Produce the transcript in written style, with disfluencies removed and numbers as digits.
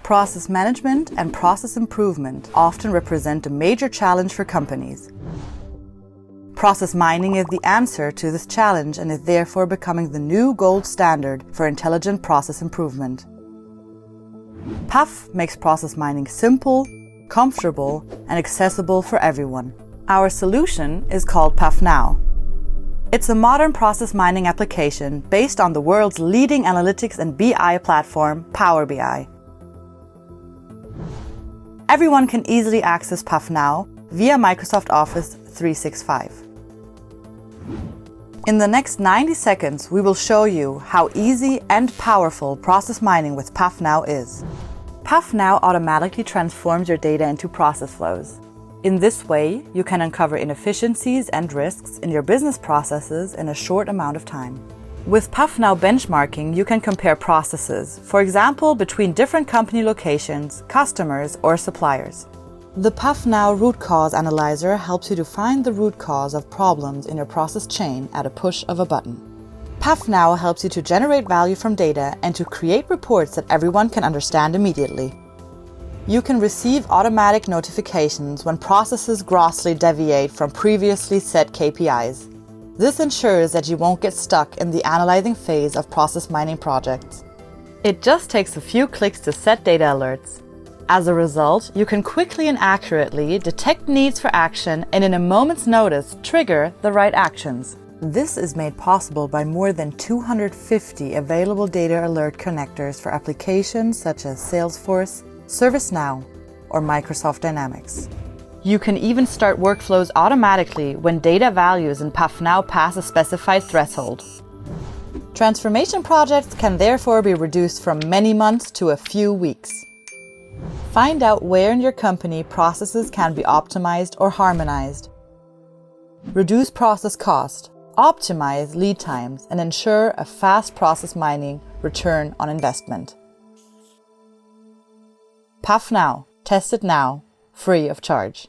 Process management and process improvement often represent a major challenge for companies. Process mining is the answer to this challenge and is therefore becoming the new gold standard for intelligent process improvement. PAF makes process mining simple, comfortable, and accessible for everyone. Our solution is called PAFnow. It's a modern process mining application based on the world's leading analytics and BI platform, Power BI. Everyone can easily access PAFnow via Microsoft Office 365. In the next 90 seconds, we will show you how easy and powerful process mining with PAFnow is. PAFnow automatically transforms your data into process flows. In this way, you can uncover inefficiencies and risks in your business processes in a short amount of time. With PAFnow benchmarking, you can compare processes, for example, between different company locations, customers, or suppliers. The PAFnow Root Cause Analyzer helps you to find the root cause of problems in your process chain at a push of a button. PAFnow helps you to generate value from data and to create reports that everyone can understand immediately. You can receive automatic notifications when processes grossly deviate from previously set KPIs. This ensures that you won't get stuck in the analyzing phase of process mining projects. It just takes a few clicks to set data alerts. As a result, you can quickly and accurately detect needs for action and in a moment's notice trigger the right actions. This is made possible by more than 250 available data alert connectors for applications such as Salesforce, ServiceNow, or Microsoft Dynamics. You can even start workflows automatically when data values in PAFnow pass a specified threshold. Transformation projects can therefore be reduced from many months to a few weeks. Find out where in your company processes can be optimized or harmonized. Reduce process cost, optimize lead times, and ensure a fast process mining return on investment. PAFnow. Test it now, free of charge.